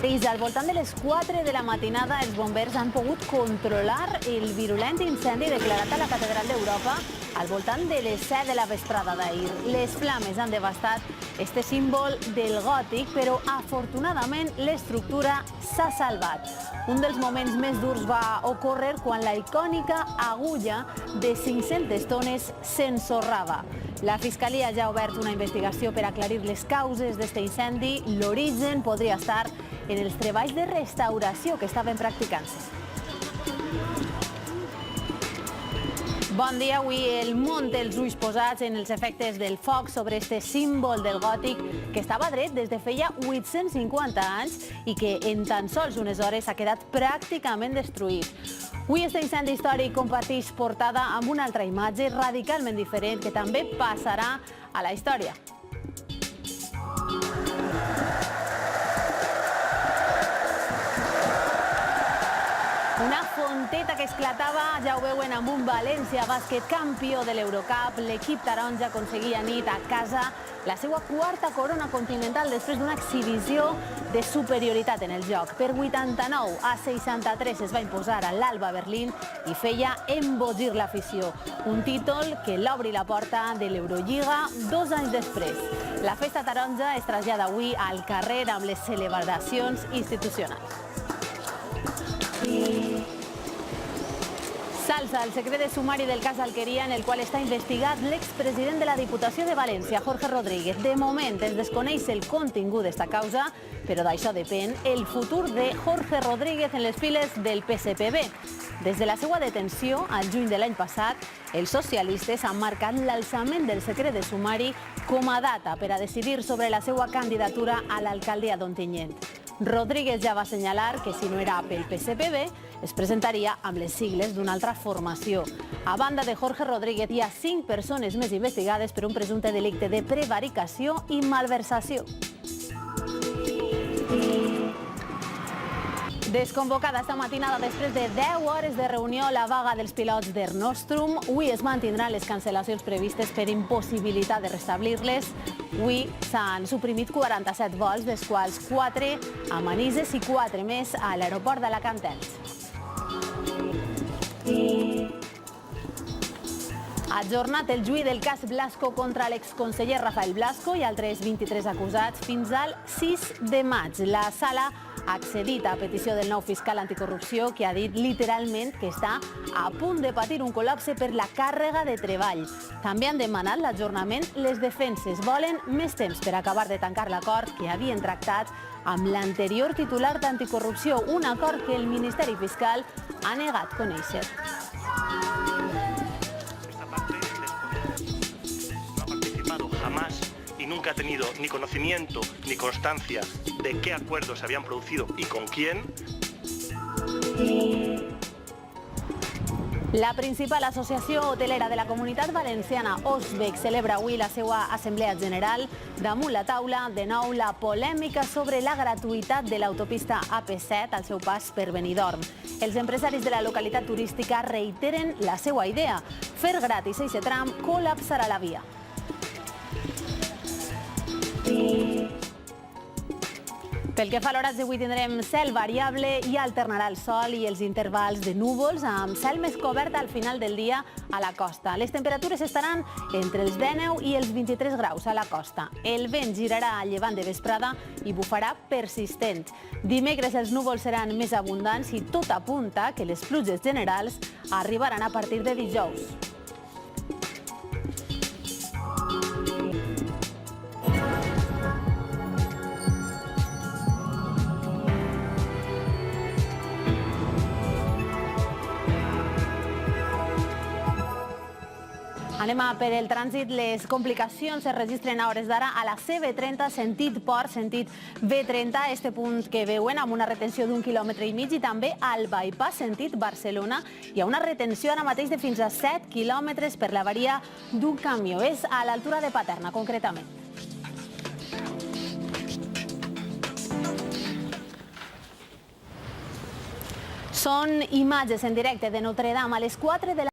Fins al voltant de les 4 de la matinada, els bombers han pogut controlar el virulent incendi declarat a la Catedral d'Europa al voltant de les 7 de la vesprada d'ahir. Les flames han devastat este símbol del gòtic, però afortunadament l'estructura s'ha salvat. Un dels moments més durs va ocórrer quan la icònica agulla de 500 tones s'ensorrava. La Fiscalia ja ha obert una investigació per aclarir les causes d'aquest incendi. L'origen podria estar en els treballs de restauració que estaven practicant-se. Bon dia. Avui el món té els ulls posats en els efectes del foc sobre este símbol del gòtic que estava dret des de feia 850 anys i que en tan sols unes hores ha quedat pràcticament destruït. Avui este incendi històric comparteix portada amb una altra imatge radicalment diferent que també passarà a la història. Una fonteta que esclatava, ja ho veuen, amb un València Bàsquet campió de l'Eurocup. L'equip taronja aconseguia anit a casa la seva quarta corona continental després d'una exhibició de superioritat en el joc. Per 89-63 es va imposar a l'Alba Berlín i feia embogir l'afició. Un títol que l'obri la porta de l'Eurolliga 2 anys després. La festa taronja es trasllada avui al carrer amb les celebracions institucionals. S'alça el secret de sumari del cas Alquería, en el qual està investigat l'expresident de la Diputació de València, Jorge Rodríguez. De moment es desconeix el contingut d'esta causa, però d'això depèn el futur de Jorge Rodríguez en les files del PSPB. Des de la seva detenció, al juny de l'any passat, els socialistes han marcat l'alçament del secret de sumari com a data per a decidir sobre la seva candidatura a l'alcaldia d'Ontinyent. Rodríguez ja va assenyalar que si no era pel PSPB es presentaria amb les sigles d'una altra formació. A banda de Jorge Rodríguez hi ha 5 persones més investigades per un presumpte delicte de prevaricació i malversació. Desconvocada esta matinada després de 10 hores de reunió la vaga dels pilots d'Air Nostrum. Avui es mantindran les cancel·lacions previstes per impossibilitat de restablir-les. Avui s'han suprimit 47 vols, dels quals 4 a Manises i 4 més a l'aeroport d'Alacant-Elx. Ajornat el juí del cas Blasco contra l'exconseller Rafael Blasco i altres 23 acusats fins al 6 de maig. La sala ha accedit a petició del nou fiscal anticorrupció, que ha dit literalment que està a punt de patir un col·lapse per la càrrega de treball. També han demanat l'ajornament les defenses. Volen més temps per acabar de tancar l'acord que havien tractat amb l'anterior titular d'anticorrupció, un acord que el Ministeri Fiscal ha negat conèixer. Jamás y nunca ha tenido ni conocimiento ni constancia de qué acuerdos se habían producido y con quién. La principal associació hotelera de la comunitat valenciana, Osbec, celebra avui la seva assemblea general. Damunt la taula, de nou, la polèmica sobre la gratuïtat de l'autopista AP7 al seu pas per Benidorm. Els empresaris de la localitat turística reiteren la seva idea: fer gratis aquest tram col·lapsarà la via. Pel que fa a l'horatge, avui tindrem cel variable i alternarà el sol i els intervals de núvols, amb cel més cobert al final del dia a la costa. Les temperatures estaran entre els 19 i els 23 graus a la costa. El vent girarà a llevant de vesprada i bufarà persistent. Dimecres els núvols seran més abundants i tot apunta que les pluges generals arribaran a partir de dijous. Anem per el trànsit. Les complicacions es registren a hores d'ara a la C-B30, sentit Port, sentit B30, este punt que veuen amb una retenció d'1,5 quilòmetres i també al bypass sentit Barcelona hi ha una retenció ara mateix de fins a 7 quilòmetres per l'avaria d'un camió. És a l'altura de Paterna, concretament. Són imatges en directe de Notre Dame a les 4 de la